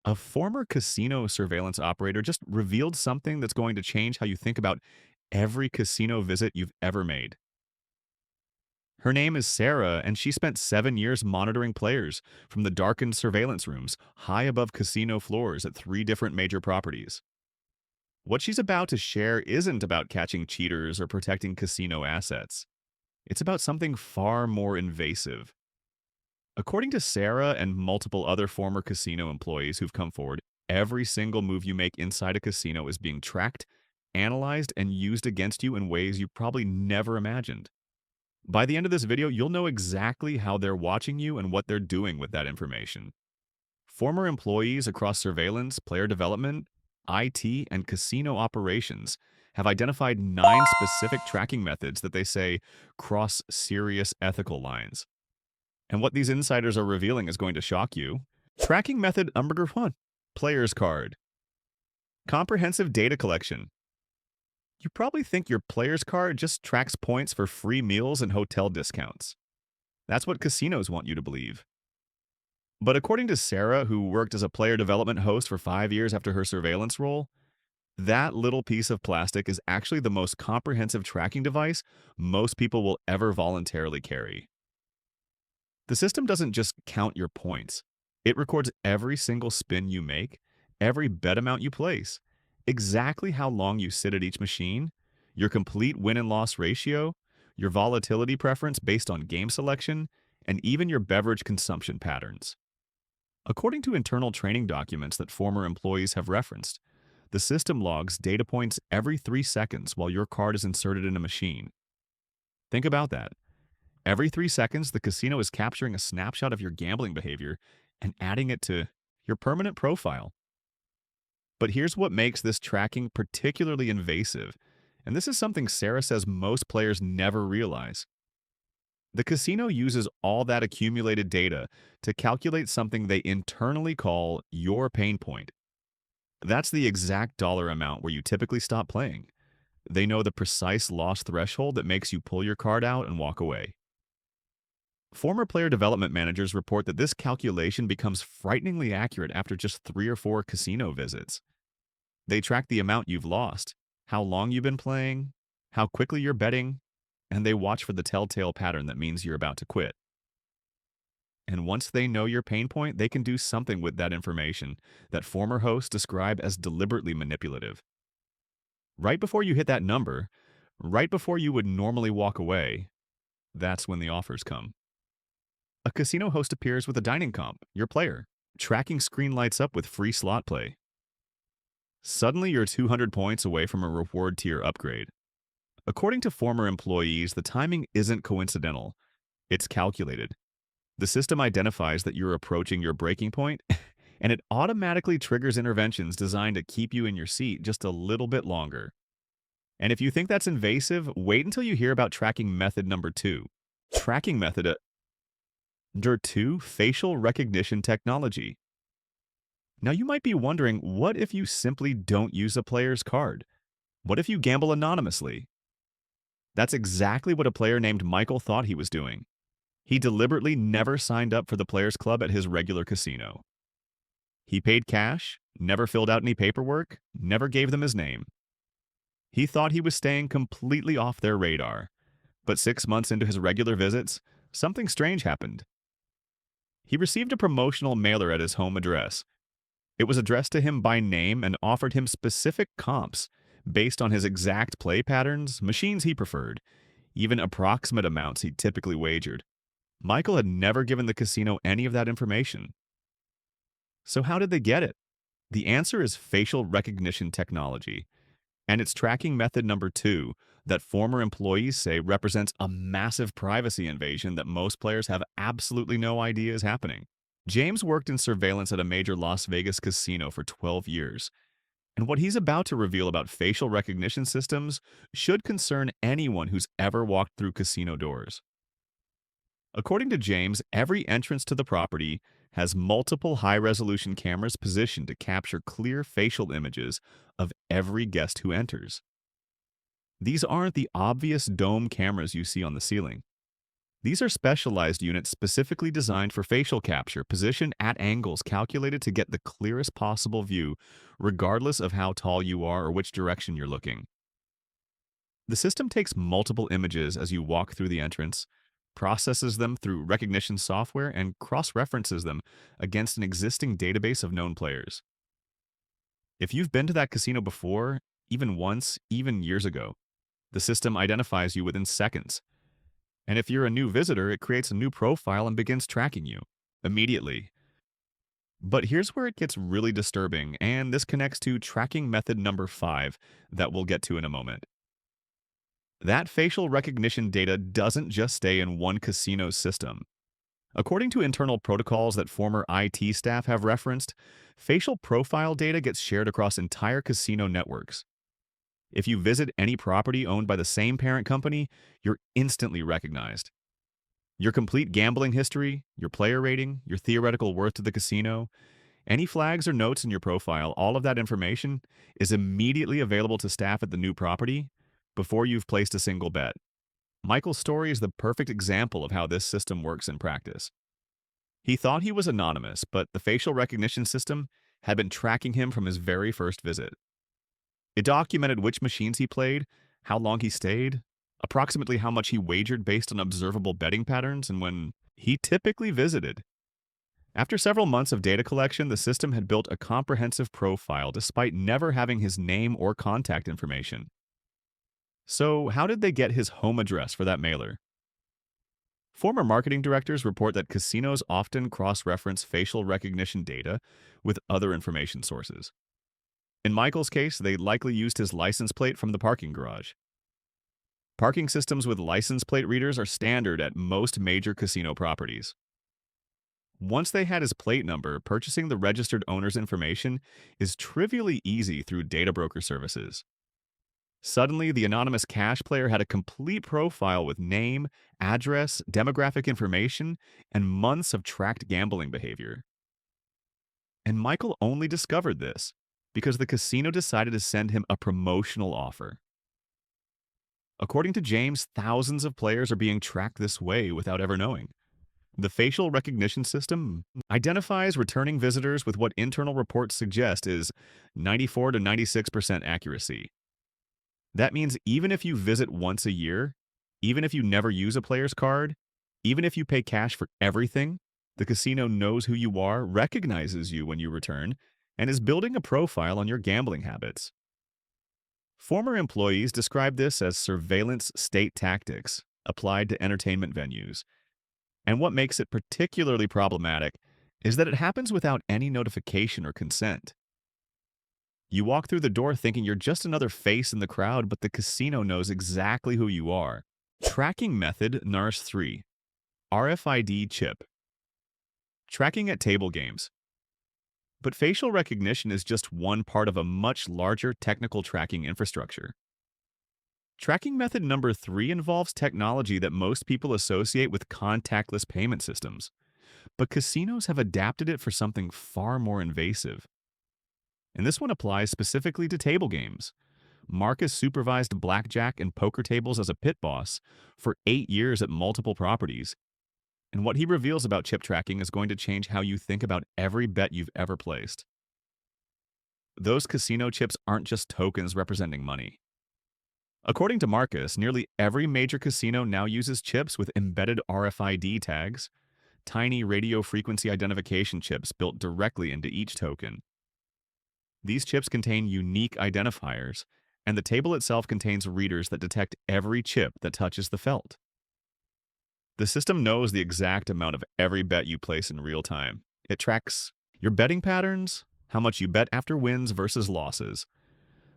A former casino surveillance operator just revealed something that's going to change how you think about every casino visit you've ever made. Her name is Sarah, and she spent 7 years monitoring players from the darkened surveillance rooms high above casino floors at three different major properties. What she's about to share isn't about catching cheaters or protecting casino assets. It's about something far more invasive. According to Sarah and multiple other former casino employees who've come forward, every single move you make inside a casino is being tracked, analyzed, and used against you in ways you probably never imagined. By the end of this video, you'll know exactly how they're watching you and what they're doing with that information. Former employees across surveillance, player development, IT, and casino operations have identified 9 specific tracking methods that they say cross serious ethical lines. And what these insiders are revealing is going to shock you. Tracking method number 1, player's card. Comprehensive data collection. You probably think your player's card just tracks points for free meals and hotel discounts. That's what casinos want you to believe. But according to Sarah, who worked as a player development host for 5 years after her surveillance role, that little piece of plastic is actually the most comprehensive tracking device most people will ever voluntarily carry. The system doesn't just count your points. It records every single spin you make, every bet amount you place, exactly how long you sit at each machine, your complete win and loss ratio, your volatility preference based on game selection, and even your beverage consumption patterns. According to internal training documents that former employees have referenced, the system logs data points every 3 seconds while your card is inserted in a machine. Think about that. Every 3 seconds, the casino is capturing a snapshot of your gambling behavior and adding it to your permanent profile. But here's what makes this tracking particularly invasive, and this is something Sarah says most players never realize. The casino uses all that accumulated data to calculate something they internally call your pain point. That's the exact dollar amount where you typically stop playing. They know the precise loss threshold that makes you pull your card out and walk away. Former player development managers report that this calculation becomes frighteningly accurate after just 3 or 4 casino visits. They track the amount you've lost, how long you've been playing, how quickly you're betting, and they watch for the telltale pattern that means you're about to quit. And once they know your pain point, they can do something with that information that former hosts describe as deliberately manipulative. Right before you hit that number, right before you would normally walk away, that's when the offers come. A casino host appears with a dining comp, your player. Tracking screen lights up with free slot play. Suddenly, you're 200 points away from a reward tier upgrade. According to former employees, the timing isn't coincidental. It's calculated. The system identifies that you're approaching your breaking point, and it automatically triggers interventions designed to keep you in your seat just a little bit longer. And if you think that's invasive, wait until you hear about tracking method number 2. Tracking method number 2, facial recognition technology. Now you might be wondering, what if you simply don't use a player's card? What if you gamble anonymously? That's exactly what a player named Michael thought he was doing. He deliberately never signed up for the Players Club at his regular casino. He paid cash, never filled out any paperwork, never gave them his name. He thought he was staying completely off their radar. But 6 months into his regular visits, something strange happened. He received a promotional mailer at his home address. It was addressed to him by name and offered him specific comps based on his exact play patterns, machines he preferred, even approximate amounts he typically wagered. Michael had never given the casino any of that information. So how did they get it? The answer is facial recognition technology, and it's tracking method number 2 that former employees say represents a massive privacy invasion that most players have absolutely no idea is happening. James worked in surveillance at a major Las Vegas casino for 12 years, and what he's about to reveal about facial recognition systems should concern anyone who's ever walked through casino doors. According to James, every entrance to the property has multiple high-resolution cameras positioned to capture clear facial images of every guest who enters. These aren't the obvious dome cameras you see on the ceiling. These are specialized units specifically designed for facial capture, positioned at angles calculated to get the clearest possible view, regardless of how tall you are or which direction you're looking. The system takes multiple images as you walk through the entrance, processes them through recognition software, and cross references them against an existing database of known players. If you've been to that casino before, even once, even years ago, the system identifies you within seconds. And if you're a new visitor, it creates a new profile and begins tracking you immediately. But here's where it gets really disturbing, and this connects to tracking method number 5 that we'll get to in a moment. That facial recognition data doesn't just stay in one casino's system. According to internal protocols that former IT staff have referenced, facial profile data gets shared across entire casino networks. If you visit any property owned by the same parent company, you're instantly recognized. Your complete gambling history, your player rating, your theoretical worth to the casino, any flags or notes in your profile, all of that information is immediately available to staff at the new property before you've placed a single bet. Michael's story is the perfect example of how this system works in practice. He thought he was anonymous, but the facial recognition system had been tracking him from his very first visit. It documented which machines he played, how long he stayed, approximately how much he wagered based on observable betting patterns, and when he typically visited. After several months of data collection, the system had built a comprehensive profile despite never having his name or contact information. So, how did they get his home address for that mailer? Former marketing directors report that casinos often cross-reference facial recognition data with other information sources. In Michael's case, they likely used his license plate from the parking garage. Parking systems with license plate readers are standard at most major casino properties. Once they had his plate number, purchasing the registered owner's information is trivially easy through data broker services. Suddenly, the anonymous cash player had a complete profile with name, address, demographic information, and months of tracked gambling behavior. And Michael only discovered this because the casino decided to send him a promotional offer. According to James, thousands of players are being tracked this way without ever knowing. The facial recognition system identifies returning visitors with what internal reports suggest is 94 to 96% accuracy. That means even if you visit once a year, even if you never use a player's card, even if you pay cash for everything, the casino knows who you are, recognizes you when you return, and is building a profile on your gambling habits. Former employees describe this as surveillance state tactics applied to entertainment venues. And what makes it particularly problematic is that it happens without any notification or consent. You walk through the door thinking you're just another face in the crowd, but the casino knows exactly who you are. Tracking method NARS 3. RFID chip. Tracking at table games. But facial recognition is just one part of a much larger technical tracking infrastructure. Tracking method number 3 involves technology that most people associate with contactless payment systems, but casinos have adapted it for something far more invasive. And this one applies specifically to table games. Marcus supervised blackjack and poker tables as a pit boss for 8 years at multiple properties. And what he reveals about chip tracking is going to change how you think about every bet you've ever placed. Those casino chips aren't just tokens representing money. According to Marcus, nearly every major casino now uses chips with embedded RFID tags, tiny radio frequency identification chips built directly into each token. These chips contain unique identifiers, and the table itself contains readers that detect every chip that touches the felt. The system knows the exact amount of every bet you place in real time. It tracks your betting patterns, how much you bet after wins versus losses,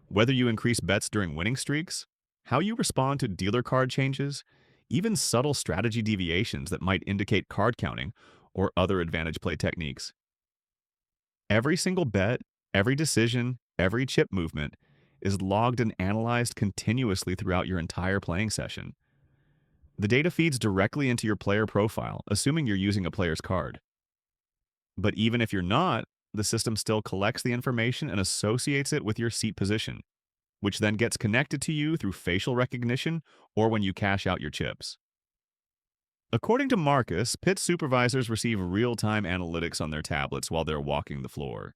whether you increase bets during winning streaks, how you respond to dealer card changes, even subtle strategy deviations that might indicate card counting or other advantage play techniques. Every single bet, every decision, every chip movement is logged and analyzed continuously throughout your entire playing session. The data feeds directly into your player profile, assuming you're using a player's card. But even if you're not, the system still collects the information and associates it with your seat position, which then gets connected to you through facial recognition or when you cash out your chips. According to Marcus, pit supervisors receive real time analytics on their tablets while they're walking the floor.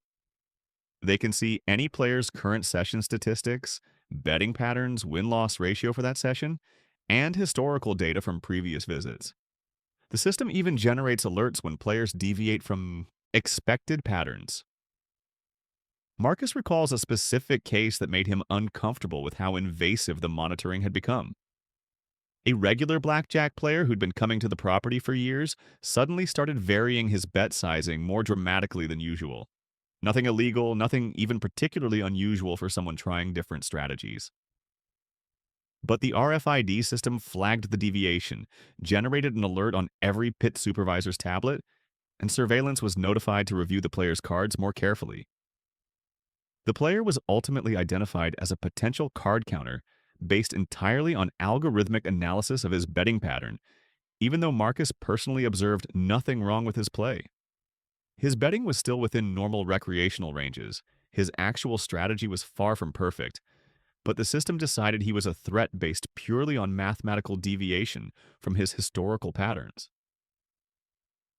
They can see any player's current session statistics, betting patterns, win loss ratio for that session, and historical data from previous visits. The system even generates alerts when players deviate from expected patterns. Marcus recalls a specific case that made him uncomfortable with how invasive the monitoring had become. A regular blackjack player who'd been coming to the property for years suddenly started varying his bet sizing more dramatically than usual. Nothing illegal, nothing even particularly unusual for someone trying different strategies. But the RFID system flagged the deviation, generated an alert on every pit supervisor's tablet, and surveillance was notified to review the player's cards more carefully. The player was ultimately identified as a potential card counter based entirely on algorithmic analysis of his betting pattern, even though Marcus personally observed nothing wrong with his play. His betting was still within normal recreational ranges. His actual strategy was far from perfect, but the system decided he was a threat based purely on mathematical deviation from his historical patterns.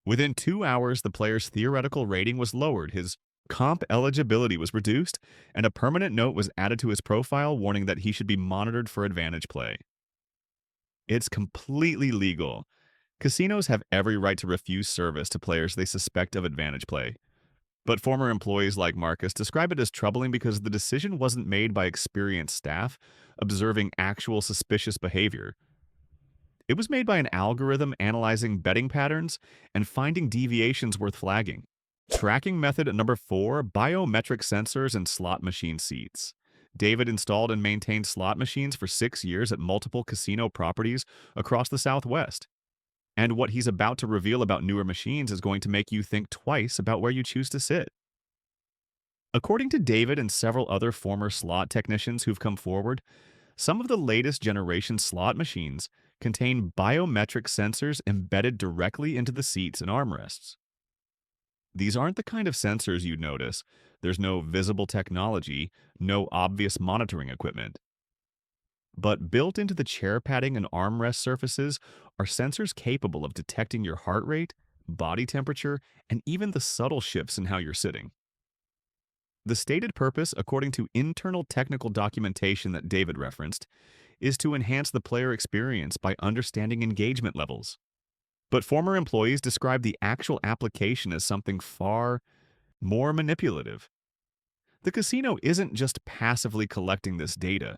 Within 2 hours, the player's theoretical rating was lowered, his comp eligibility was reduced, and a permanent note was added to his profile warning that he should be monitored for advantage play. It's completely legal. Casinos have every right to refuse service to players they suspect of advantage play. But former employees like Marcus describe it as troubling because the decision wasn't made by experienced staff observing actual suspicious behavior. It was made by an algorithm analyzing betting patterns and finding deviations worth flagging. Tracking method number 4, biometric sensors and slot machine seats. David installed and maintained slot machines for 6 years at multiple casino properties across the Southwest. And what he's about to reveal about newer machines is going to make you think twice about where you choose to sit. According to David and several other former slot technicians who've come forward, some of the latest generation slot machines contain biometric sensors embedded directly into the seats and armrests. These aren't the kind of sensors you'd notice. There's no visible technology, no obvious monitoring equipment. But built into the chair padding and armrest surfaces are sensors capable of detecting your heart rate, body temperature, and even the subtle shifts in how you're sitting. The stated purpose, according to internal technical documentation that David referenced, is to enhance the player experience by understanding engagement levels. But former employees describe the actual application as something far more manipulative. The casino isn't just passively collecting this data.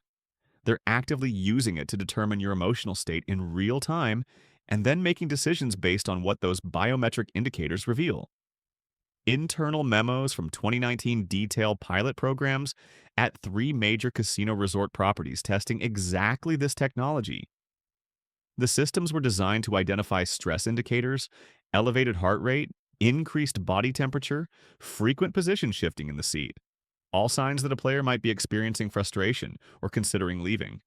They're actively using it to determine your emotional state in real time and then making decisions based on what those biometric indicators reveal. Internal memos from 2019 detail pilot programs at 3 major casino resort properties testing exactly this technology. The systems were designed to identify stress indicators, elevated heart rate, increased body temperature, frequent position shifting in the seat, all signs that a player might be experiencing frustration or considering leaving.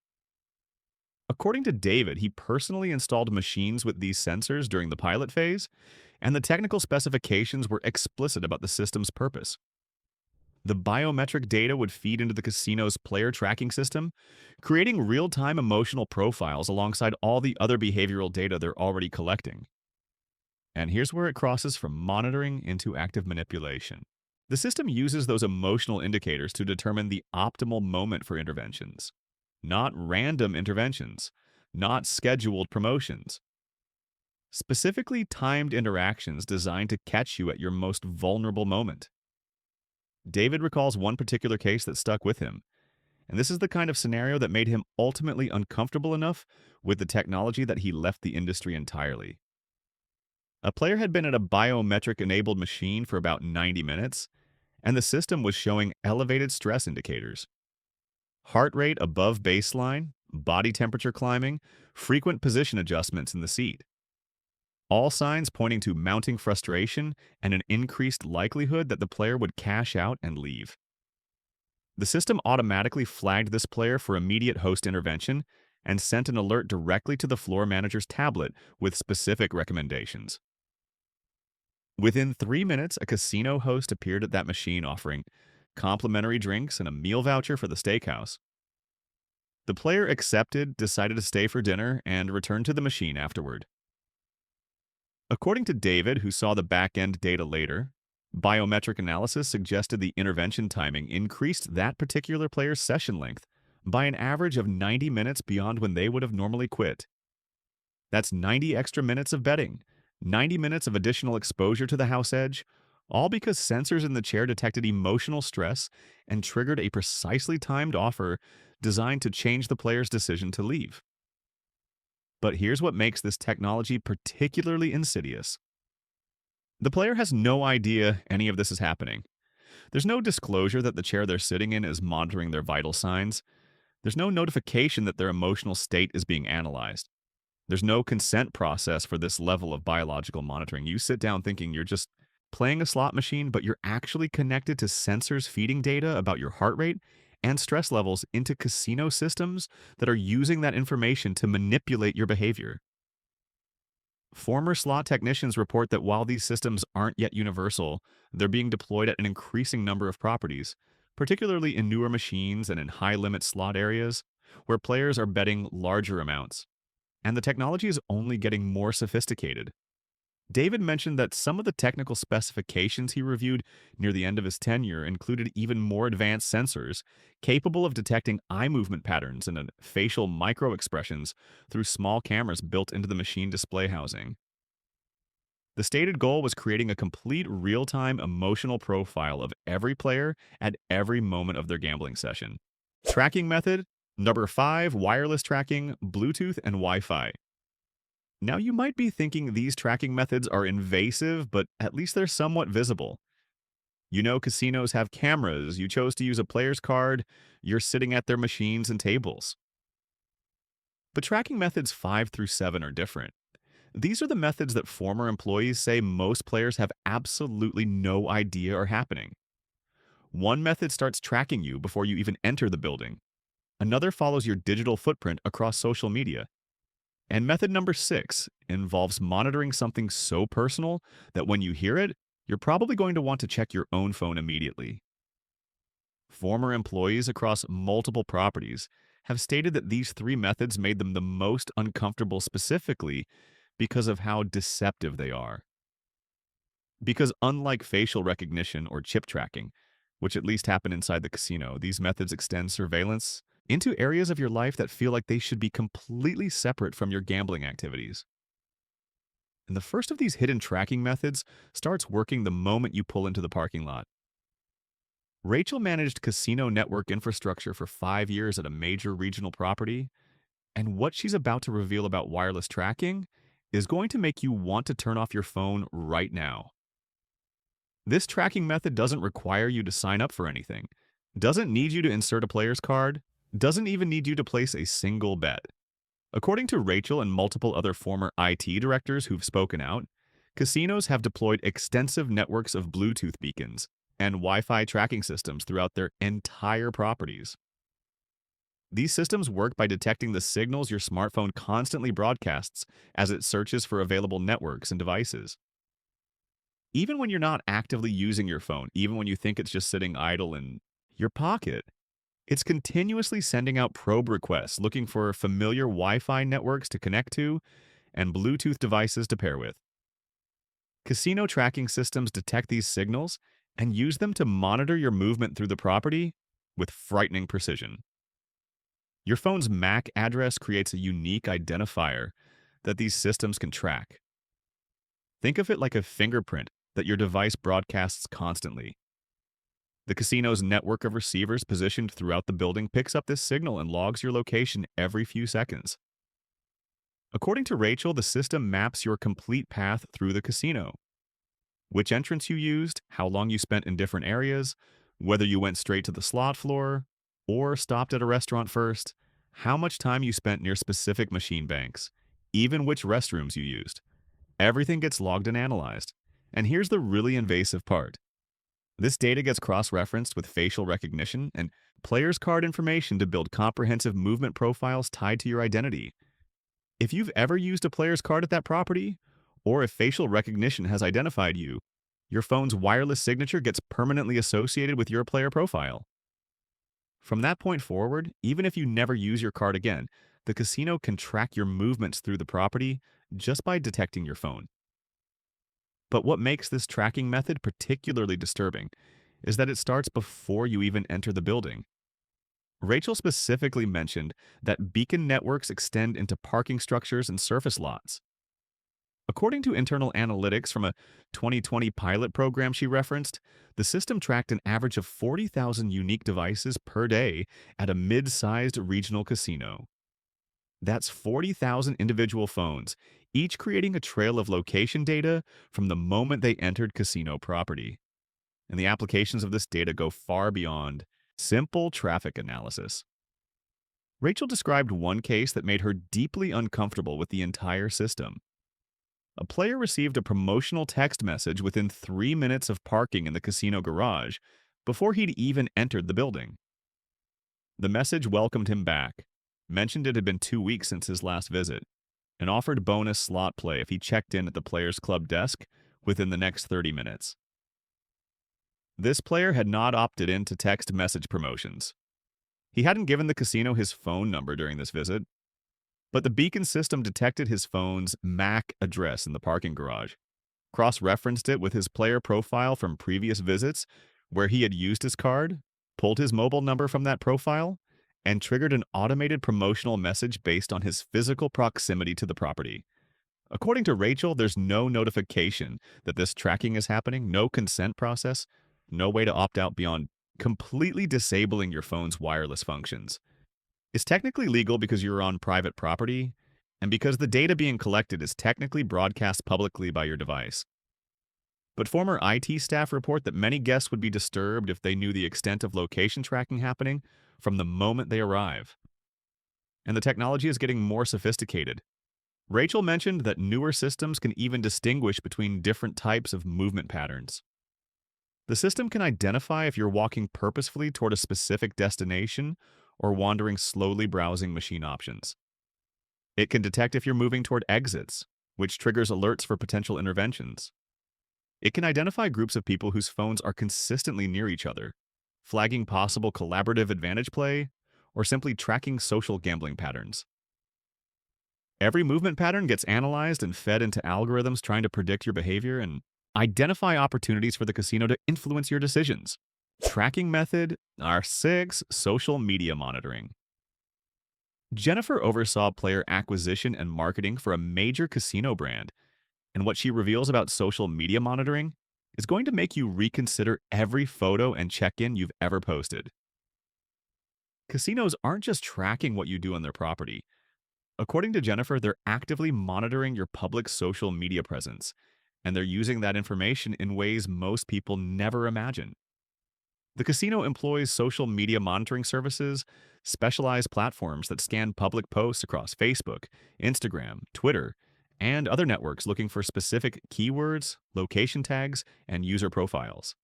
According to David, he personally installed machines with these sensors during the pilot phase, and the technical specifications were explicit about the system's purpose. The biometric data would feed into the casino's player tracking system, creating real-time emotional profiles alongside all the other behavioral data they're already collecting. And here's where it crosses from monitoring into active manipulation. The system uses those emotional indicators to determine the optimal moment for interventions. Not random interventions, not scheduled promotions. Specifically timed interactions designed to catch you at your most vulnerable moment. David recalls one particular case that stuck with him, and this is the kind of scenario that made him ultimately uncomfortable enough with the technology that he left the industry entirely. A player had been at a biometric-enabled machine for about 90 minutes, and the system was showing elevated stress indicators. Heart rate above baseline, body temperature climbing, frequent position adjustments in the seat. All signs pointing to mounting frustration and an increased likelihood that the player would cash out and leave. The system automatically flagged this player for immediate host intervention and sent an alert directly to the floor manager's tablet with specific recommendations. Within 3 minutes, a casino host appeared at that machine offering complimentary drinks and a meal voucher for the steakhouse. The player accepted, decided to stay for dinner, and returned to the machine afterward. According to David, who saw the back end data later, biometric analysis suggested the intervention timing increased that particular player's session length by an average of 90 minutes beyond when they would have normally quit. That's 90 extra minutes of betting, 90 minutes of additional exposure to the house edge, all because sensors in the chair detected emotional stress and triggered a precisely timed offer designed to change the player's decision to leave. But here's what makes this technology particularly insidious. The player has no idea any of this is happening. There's no disclosure that the chair they're sitting in is monitoring their vital signs. There's no notification that their emotional state is being analyzed. There's no consent process for this level of biological monitoring. You sit down thinking you're just playing a slot machine, but you're actually connected to sensors feeding data about your heart rate and stress levels into casino systems that are using that information to manipulate your behavior. Former slot technicians report that while these systems aren't yet universal, they're being deployed at an increasing number of properties, particularly in newer machines and in high-limit slot areas where players are betting larger amounts. And the technology is only getting more sophisticated. David mentioned that some of the technical specifications he reviewed near the end of his tenure included even more advanced sensors capable of detecting eye movement patterns and facial micro-expressions through small cameras built into the machine display housing. The stated goal was creating a complete real-time emotional profile of every player at every moment of their gambling session. Tracking method: number 5, wireless tracking, Bluetooth, and Wi-Fi. Now, you might be thinking these tracking methods are invasive, but at least they're somewhat visible. You know, casinos have cameras, you chose to use a player's card, you're sitting at their machines and tables. But tracking methods 5 through 7 are different. These are the methods that former employees say most players have absolutely no idea are happening. One method starts tracking you before you even enter the building. Another follows your digital footprint across social media. And method number 6 involves monitoring something so personal that when you hear it, you're probably going to want to check your own phone immediately. Former employees across multiple properties have stated that these 3 methods made them the most uncomfortable specifically because of how deceptive they are. Because unlike facial recognition or chip tracking, which at least happen inside the casino, these methods extend surveillance into areas of your life that feel like they should be completely separate from your gambling activities. And the first of these hidden tracking methods starts working the moment you pull into the parking lot. Rachel managed casino network infrastructure for 5 years at a major regional property, and what she's about to reveal about wireless tracking is going to make you want to turn off your phone right now. This tracking method doesn't require you to sign up for anything, doesn't need you to insert a player's card, doesn't even need you to place a single bet. According to Rachel and multiple other former IT directors who've spoken out, casinos have deployed extensive networks of Bluetooth beacons and Wi-Fi tracking systems throughout their entire properties. These systems work by detecting the signals your smartphone constantly broadcasts as it searches for available networks and devices. Even when you're not actively using your phone, even when you think it's just sitting idle in your pocket, it's continuously sending out probe requests looking for familiar Wi-Fi networks to connect to and Bluetooth devices to pair with. Casino tracking systems detect these signals and use them to monitor your movement through the property with frightening precision. Your phone's MAC address creates a unique identifier that these systems can track. Think of it like a fingerprint that your device broadcasts constantly. The casino's network of receivers positioned throughout the building picks up this signal and logs your location every few seconds. According to Rachel, the system maps your complete path through the casino. Which entrance you used, how long you spent in different areas, whether you went straight to the slot floor or stopped at a restaurant first, how much time you spent near specific machine banks, even which restrooms you used. Everything gets logged and analyzed. And here's the really invasive part. This data gets cross-referenced with facial recognition and player's card information to build comprehensive movement profiles tied to your identity. If you've ever used a player's card at that property, or if facial recognition has identified you, your phone's wireless signature gets permanently associated with your player profile. From that point forward, even if you never use your card again, the casino can track your movements through the property just by detecting your phone. But what makes this tracking method particularly disturbing is that it starts before you even enter the building. Rachel specifically mentioned that beacon networks extend into parking structures and surface lots. According to internal analytics from a 2020 pilot program she referenced, the system tracked an average of 40,000 unique devices per day at a mid sized regional casino. That's 40,000 individual phones, each creating a trail of location data from the moment they entered casino property. And the applications of this data go far beyond simple traffic analysis. Rachel described one case that made her deeply uncomfortable with the entire system. A player received a promotional text message within 3 minutes of parking in the casino garage before he'd even entered the building. The message welcomed him back, mentioned it had been 2 weeks since his last visit, and offered bonus slot play if he checked in at the player's club desk within the next 30 minutes. This player had not opted into text message promotions. He hadn't given the casino his phone number during this visit, but the beacon system detected his phone's MAC address in the parking garage, cross-referenced it with his player profile from previous visits where he had used his card, pulled his mobile number from that profile, and triggered an automated promotional message based on his physical proximity to the property. According to Rachel, there's no notification that this tracking is happening, no consent process, no way to opt out beyond completely disabling your phone's wireless functions. It's technically legal because you're on private property, and because the data being collected is technically broadcast publicly by your device. But former IT staff report that many guests would be disturbed if they knew the extent of location tracking happening from the moment they arrive. And the technology is getting more sophisticated. Rachel mentioned that newer systems can even distinguish between different types of movement patterns. The system can identify if you're walking purposefully toward a specific destination or wandering slowly browsing machine options. It can detect if you're moving toward exits, which triggers alerts for potential interventions. It can identify groups of people whose phones are consistently near each other, flagging possible collaborative advantage play, or simply tracking social gambling patterns. Every movement pattern gets analyzed and fed into algorithms trying to predict your behavior and identify opportunities for the casino to influence your decisions. Tracking method R6, social media monitoring. Jennifer oversaw player acquisition and marketing for a major casino brand, and what she reveals about social media monitoring is going to make you reconsider every photo and check-in you've ever posted. Casinos aren't just tracking what you do on their property. According to Jennifer, they're actively monitoring your public social media presence, and they're using that information in ways most people never imagine. The casino employs social media monitoring services, specialized platforms that scan public posts across Facebook, Instagram, Twitter, and other networks looking for specific keywords, location tags, and user profiles.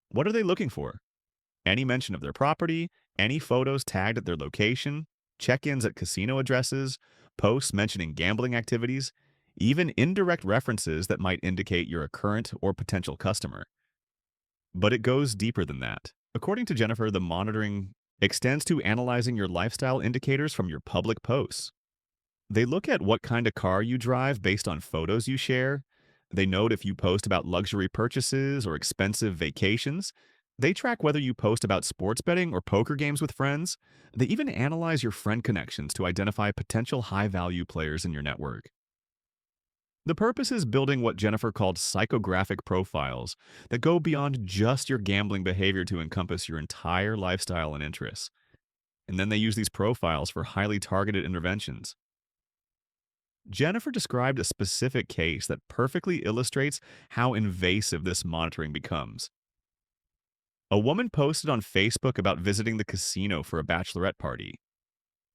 What are they looking for? Any mention of their property, any photos tagged at their location, check-ins at casino addresses, posts mentioning gambling activities, even indirect references that might indicate you're a current or potential customer. But it goes deeper than that. According to Jennifer, the monitoring extends to analyzing your lifestyle indicators from your public posts. They look at what kind of car you drive based on photos you share. They note if you post about luxury purchases or expensive vacations. They track whether you post about sports betting or poker games with friends. They even analyze your friend connections to identify potential high-value players in your network. The purpose is building what Jennifer called psychographic profiles that go beyond just your gambling behavior to encompass your entire lifestyle and interests. And then they use these profiles for highly targeted interventions. Jennifer described a specific case that perfectly illustrates how invasive this monitoring becomes. A woman posted on Facebook about visiting the casino for a bachelorette party.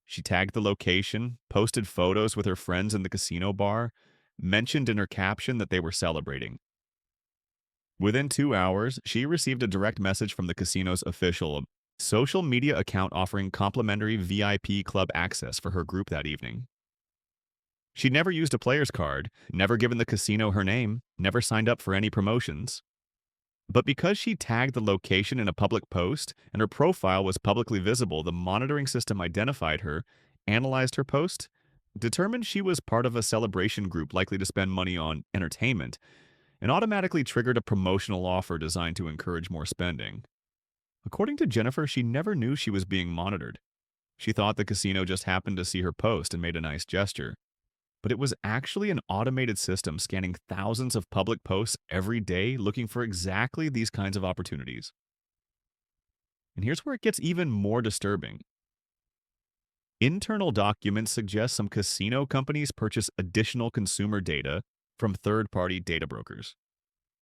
She tagged the location, posted photos with her friends in the casino bar, mentioned in her caption that they were celebrating. Within 2 hours, she received a direct message from the casino's official social media account offering complimentary VIP club access for her group that evening. She'd never used a player's card, never given the casino her name, never signed up for any promotions. But because she tagged the location in a public post and her profile was publicly visible, the monitoring system identified her, analyzed her post, determined she was part of a celebration group likely to spend money on entertainment, and automatically triggered a promotional offer designed to encourage more spending. According to Jennifer, she never knew she was being monitored. She thought the casino just happened to see her post and made a nice gesture. But it was actually an automated system scanning thousands of public posts every day looking for exactly these kinds of opportunities. And here's where it gets even more disturbing. Internal documents suggest some casino companies purchase additional consumer data from third-party data brokers.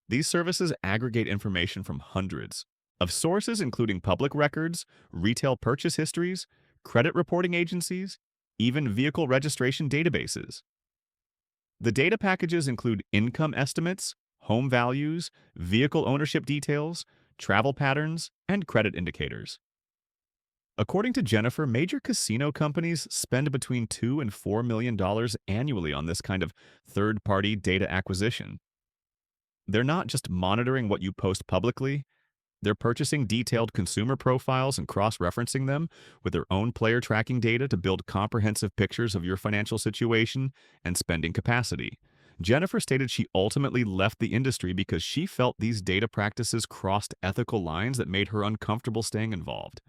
These services aggregate information from hundreds of sources, including public records, retail purchase histories, credit reporting agencies, even vehicle registration databases. The data packages include income estimates, home values, vehicle ownership details, travel patterns, and credit indicators. According to Jennifer, major casino companies spend between $2 and $4 million annually on this kind of third-party data acquisition. They're not just monitoring what you post publicly, they're purchasing detailed consumer profiles and cross-referencing them with their own player tracking data to build comprehensive pictures of your financial situation and spending capacity. Jennifer stated she ultimately left the industry because she felt these data practices crossed ethical lines that made her uncomfortable staying involved.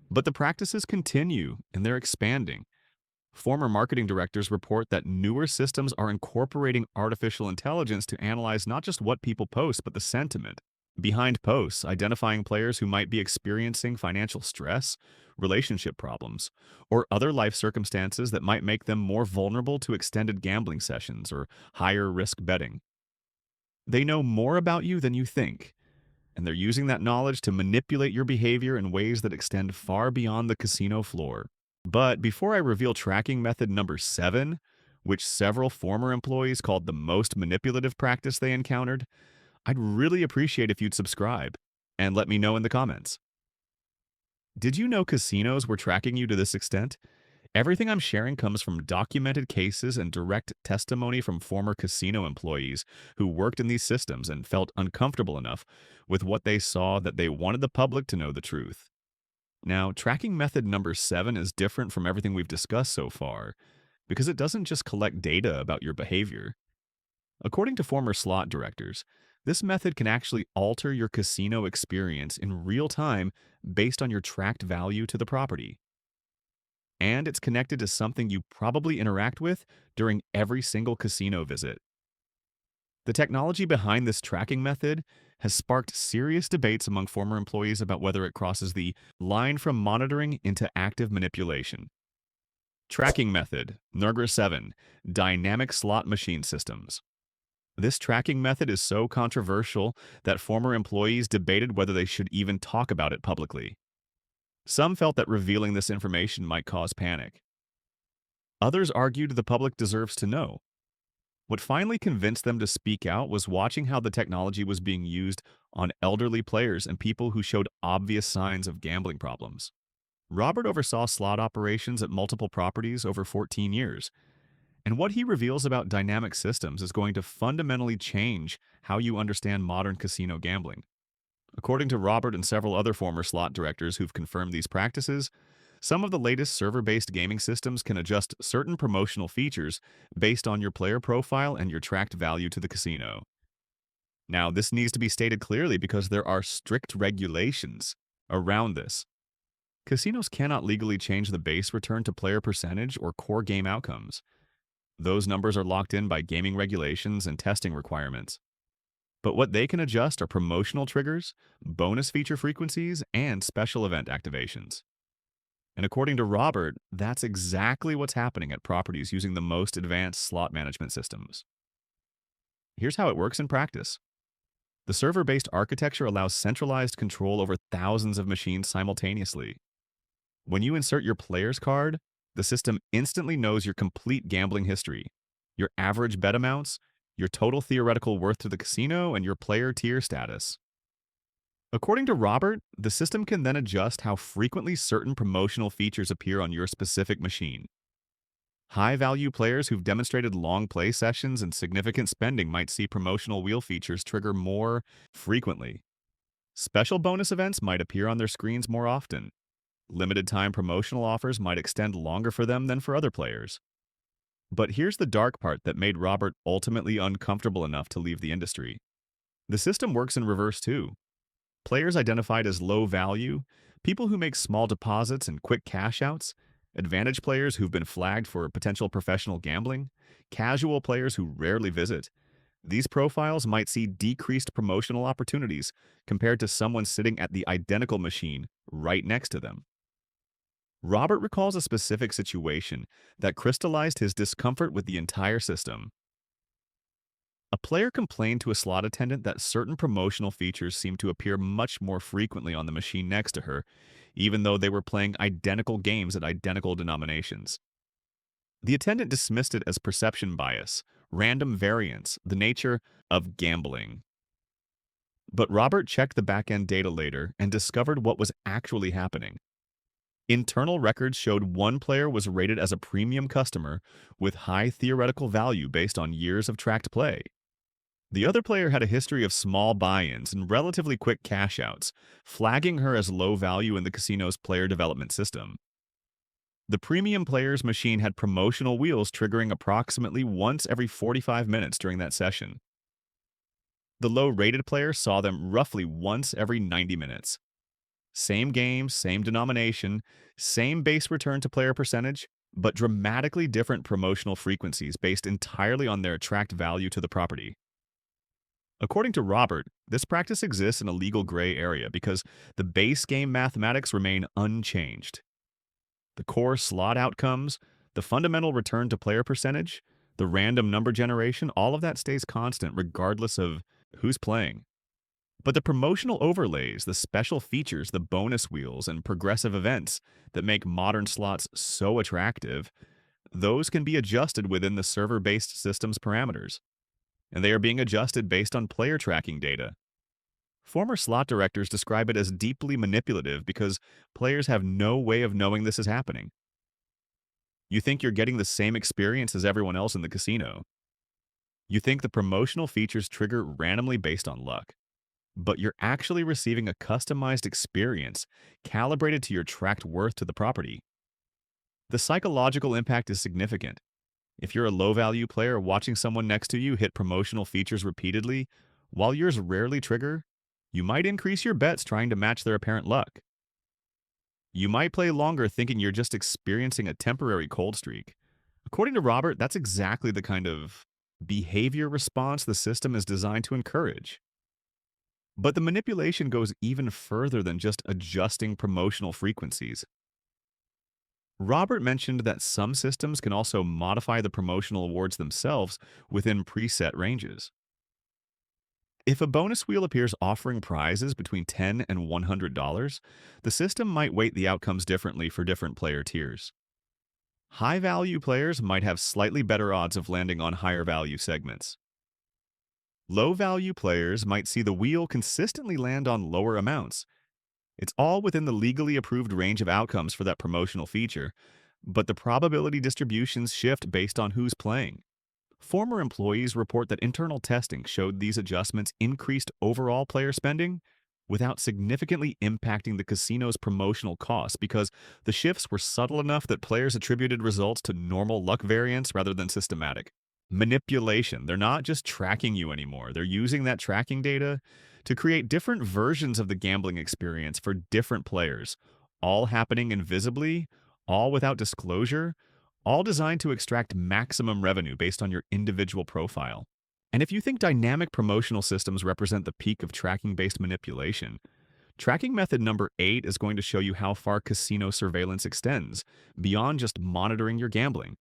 But the practices continue, and they're expanding. Former marketing directors report that newer systems are incorporating artificial intelligence to analyze not just what people post, but the sentiment behind posts, identifying players who might be experiencing financial stress, relationship problems, or other life circumstances that might make them more vulnerable to extended gambling sessions or higher risk betting. They know more about you than you think, and they're using that knowledge to manipulate your behavior in ways that extend far beyond the casino floor. But before I reveal tracking method number 7, which several former employees called the most manipulative practice they encountered, I'd really appreciate if you'd subscribe and let me know in the comments. Did you know casinos were tracking you to this extent? Everything I'm sharing comes from documented cases and direct testimony from former casino employees who worked in these systems and felt uncomfortable enough with what they saw that they wanted the public to know the truth. Now, tracking method number 7 is different from everything we've discussed so far because it doesn't just collect data about your behavior. According to former slot directors, this method can actually alter your casino experience in real time based on your tracked value to the property. And it's connected to something you probably interact with during every single casino visit. The technology behind this tracking method has sparked serious debates among former employees about whether it crosses the line from monitoring into active manipulation. Tracking method, NERGR 7, Dynamic Slot Machine Systems. This tracking method is so controversial that former employees debated whether they should even talk about it publicly. Some felt that revealing this information might cause panic. Others argued the public deserves to know. What finally convinced them to speak out was watching how the technology was being used on elderly players and people who showed obvious signs of gambling problems. Robert oversaw slot operations at multiple properties over 14 years, and what he reveals about dynamic systems is going to fundamentally change how you understand modern casino gambling. According to Robert and several other former slot directors who've confirmed these practices, some of the latest server-based gaming systems can adjust certain promotional features based on your player profile and your tracked value to the casino. Now, this needs to be stated clearly because there are strict regulations around this. Casinos cannot legally change the base return to player percentage or core game outcomes. Those numbers are locked in by gaming regulations and testing requirements. But what they can adjust are promotional triggers, bonus feature frequencies, and special event activations. And according to Robert, that's exactly what's happening at properties using the most advanced slot management systems. Here's how it works in practice. The server-based architecture allows centralized control over thousands of machines simultaneously. When you insert your player's card, the system instantly knows your complete gambling history, your average bet amounts, your total theoretical worth to the casino, and your player tier status. According to Robert, the system can then adjust how frequently certain promotional features appear on your specific machine. High-value players who've demonstrated long play sessions and significant spending might see promotional wheel features trigger more frequently. Special bonus events might appear on their screens more often. Limited-time promotional offers might extend longer for them than for other players. But here's the dark part that made Robert ultimately uncomfortable enough to leave the industry. The system works in reverse too. Players identified as low value, people who make small deposits and quick cash outs, advantage players who've been flagged for potential professional gambling, casual players who rarely visit. These profiles might see decreased promotional opportunities compared to someone sitting at the identical machine right next to them. Robert recalls a specific situation that crystallized his discomfort with the entire system. A player complained to a slot attendant that certain promotional features seemed to appear much more frequently on the machine next to her, even though they were playing identical games at identical denominations. The attendant dismissed it as perception bias, random variance, the nature of gambling. But Robert checked the back-end data later and discovered what was actually happening. Internal records showed one player was rated as a premium customer with high theoretical value based on years of tracked play. The other player had a history of small buy-ins and relatively quick cash-outs, flagging her as low value in the casino's player development system. The premium player's machine had promotional wheels triggering approximately once every 45 minutes during that session. The low-rated player saw them roughly once every 90 minutes. Same game, same denomination, same base return to player percentage, but dramatically different promotional frequencies based entirely on their tracked value to the property. According to Robert, this practice exists in a legal gray area because the base game mathematics remain unchanged. The core slot outcomes, the fundamental return to player percentage, the random number generation, all of that stays constant regardless of who's playing. But the promotional overlays, the special features, the bonus wheels, and progressive events that make modern slots so attractive, those can be adjusted within the server-based system's parameters. And they are being adjusted based on player tracking data. Former slot directors describe it as deeply manipulative because players have no way of knowing this is happening. You think you're getting the same experience as everyone else in the casino. You think the promotional features trigger randomly based on luck. But you're actually receiving a customized experience calibrated to your tracked worth to the property. The psychological impact is significant. If you're a low-value player watching someone next to you hit promotional features repeatedly, while yours rarely trigger, you might increase your bets trying to match their apparent luck. You might play longer thinking you're just experiencing a temporary cold streak. According to Robert, that's exactly the kind of behavior response the system is designed to encourage. But the manipulation goes even further than just adjusting promotional frequencies. Robert mentioned that some systems can also modify the promotional awards themselves within preset ranges. If a bonus wheel appears offering prizes between $10 and $100, the system might weight the outcomes differently for different player tiers. High-value players might have slightly better odds of landing on higher-value segments. Low-value players might see the wheel consistently land on lower amounts. It's all within the legally approved range of outcomes for that promotional feature, but the probability distributions shift based on who's playing. Former employees report that internal testing showed these adjustments increased overall player spending without significantly impacting the casino's promotional costs because the shifts were subtle enough that players attributed results to normal luck variance rather than systematic. Manipulation. They're not just tracking you anymore. They're using that tracking data to create different versions of the gambling experience for different players, all happening invisibly, all without disclosure, all designed to extract maximum revenue based on your individual profile. And if you think dynamic promotional systems represent the peak of tracking-based manipulation, tracking method number 8 is going to show you how far casino surveillance extends, beyond just monitoring your gambling.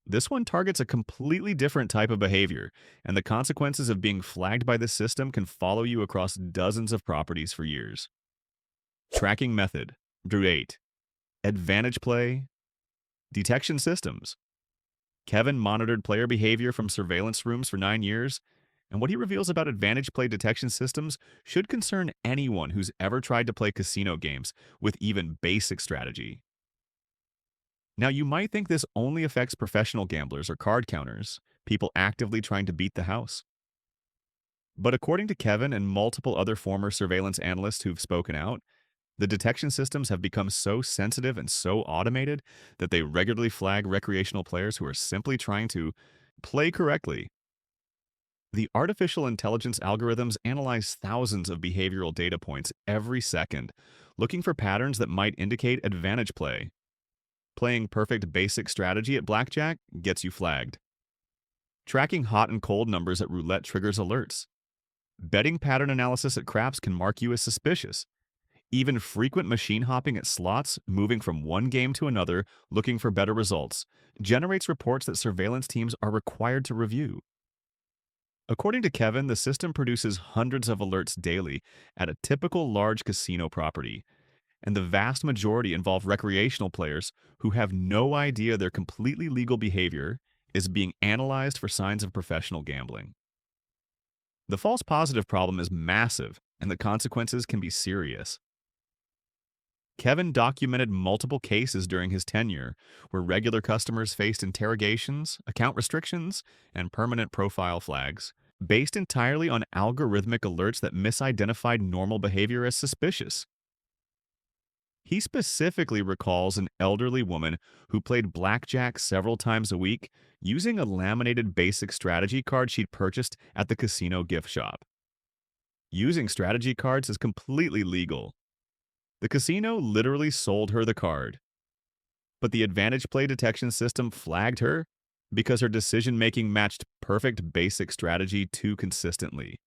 This one targets a completely different type of behavior, and the consequences of being flagged by this system can follow you across dozens of properties for years. Tracking method, Drew 8. Advantage play, detection systems. Kevin monitored player behavior from surveillance rooms for 9 years, and what he reveals about advantage play detection systems should concern anyone who's ever tried to play casino games with even basic strategy. Now, you might think this only affects professional gamblers or card counters, people actively trying to beat the house. But according to Kevin and multiple other former surveillance analysts who've spoken out, The detection systems have become so sensitive and so automated that they regularly flag recreational players who are simply trying to play correctly. The artificial intelligence algorithms analyze thousands of behavioral data points every second, looking for patterns that might indicate advantage play. Playing perfect basic strategy at blackjack gets you flagged. Tracking hot and cold numbers at roulette triggers alerts. Betting pattern analysis at craps can mark you as suspicious. Even frequent machine hopping at slots, moving from one game to another, looking for better results, generates reports that surveillance teams are required to review. According to Kevin, the system produces hundreds of alerts daily at a typical large casino property, and the vast majority involve recreational players who have no idea their completely legal behavior is being analyzed for signs of professional gambling. The false positive problem is massive, and the consequences can be serious. Kevin documented multiple cases during his tenure where regular customers faced interrogations, account restrictions, and permanent profile flags, based entirely on algorithmic alerts that misidentified normal behavior as suspicious. He specifically recalls an elderly woman who played blackjack several times a week using a laminated basic strategy card she'd purchased at the casino gift shop. Using strategy cards is completely legal. The casino literally sold her the card. But the advantage play detection system flagged her because her decision making matched perfect basic strategy too consistently.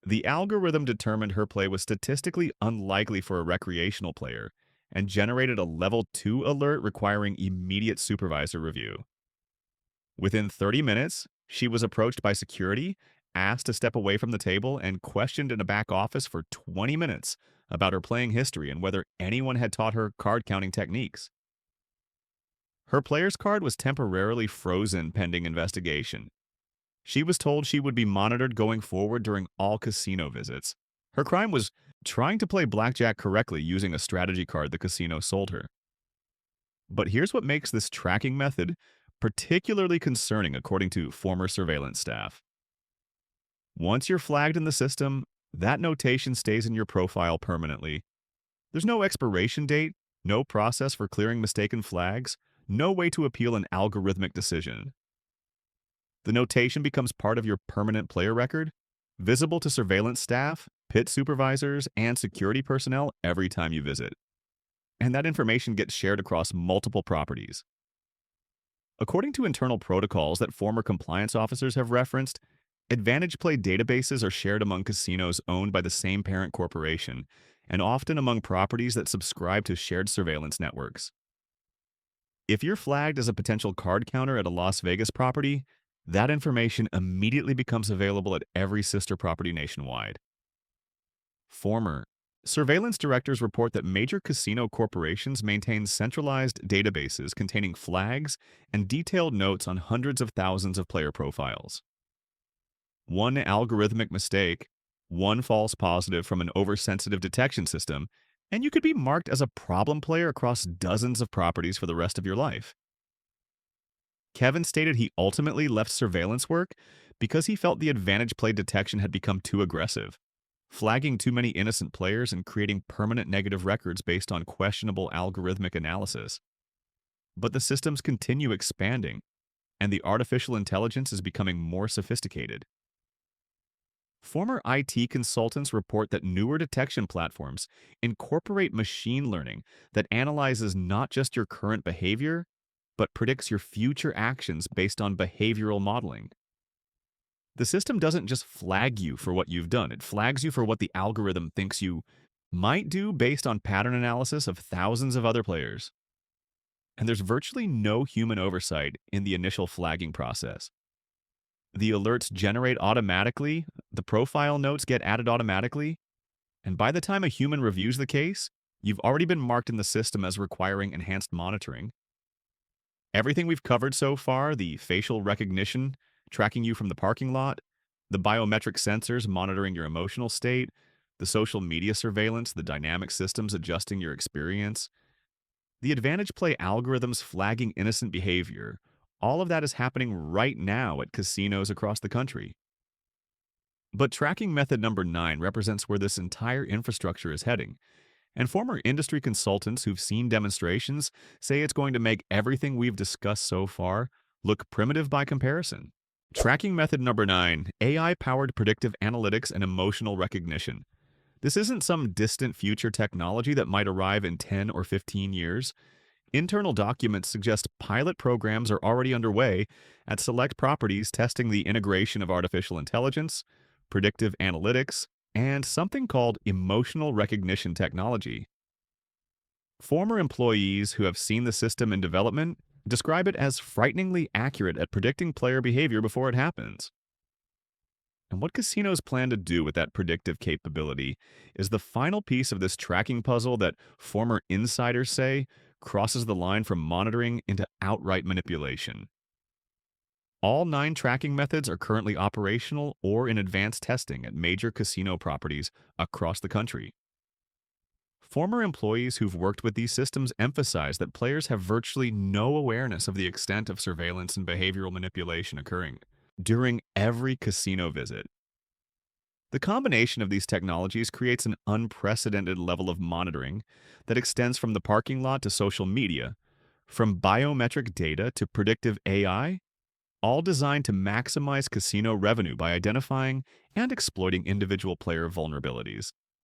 The algorithm determined her play was statistically unlikely for a recreational player and generated a level 2 alert requiring immediate supervisor review. Within 30 minutes, she was approached by security, asked to step away from the table, and questioned in a back office for 20 minutes about her playing history and whether anyone had taught her card counting techniques. Her player's card was temporarily frozen pending investigation. She was told she would be monitored going forward during all casino visits. Her crime was trying to play blackjack correctly using a strategy card the casino sold her. But here's what makes this tracking method particularly concerning, according to former surveillance staff. Once you're flagged in the system, that notation stays in your profile permanently. There's no expiration date, no process for clearing mistaken flags, no way to appeal an algorithmic decision. The notation becomes part of your permanent player record, visible to surveillance staff, pit supervisors, and security personnel every time you visit. And that information gets shared across multiple properties. According to internal protocols that former compliance officers have referenced, advantage play databases are shared among casinos owned by the same parent corporation, and often among properties that subscribe to shared surveillance networks. If you're flagged as a potential card counter at a Las Vegas property, that information immediately becomes available at every sister property nationwide. Former surveillance directors report that major casino corporations maintain centralized databases containing flags and detailed notes on hundreds of thousands of player profiles. One algorithmic mistake, one false positive from an oversensitive detection system, and you could be marked as a problem player across dozens of properties for the rest of your life. Kevin stated he ultimately left surveillance work because he felt the advantage play detection had become too aggressive, flagging too many innocent players and creating permanent negative records based on questionable algorithmic analysis. But the systems continue expanding, and the artificial intelligence is becoming more sophisticated. Former IT consultants report that newer detection platforms incorporate machine learning that analyzes not just your current behavior, but predicts your future actions based on behavioral modeling. The system doesn't just flag you for what you've done, it flags you for what the algorithm thinks you might do based on pattern analysis of thousands of other players. And there's virtually no human oversight in the initial flagging process. The alerts generate automatically, the profile notes get added automatically, and by the time a human reviews the case, you've already been marked in the system as requiring enhanced monitoring. Everything we've covered so far, the facial recognition tracking you from the parking lot, the biometric sensors monitoring your emotional state, the social media surveillance, the dynamic systems adjusting your experience, the advantage play algorithms flagging innocent behavior, all of that is happening right now at casinos across the country. But tracking method number 9 represents where this entire infrastructure is heading, And former industry consultants who've seen demonstrations say it's going to make everything we've discussed so far look primitive by comparison. Tracking method number 9, AI powered predictive analytics and emotional recognition. This isn't some distant future technology that might arrive in 10 or 15 years. Internal documents suggest pilot programs are already underway at select properties testing the integration of artificial intelligence, predictive analytics, and something called emotional recognition technology. Former employees who have seen the system in development describe it as frighteningly accurate at predicting player behavior before it happens. And what casinos plan to do with that predictive capability is the final piece of this tracking puzzle that former insiders say crosses the line from monitoring into outright manipulation. All 9 tracking methods are currently operational or in advanced testing at major casino properties across the country. Former employees who've worked with these systems emphasize that players have virtually no awareness of the extent of surveillance and behavioral manipulation occurring during every casino visit. The combination of these technologies creates an unprecedented level of monitoring that extends from the parking lot to social media, from biometric data to predictive AI, all designed to maximize casino revenue by identifying and exploiting individual player vulnerabilities.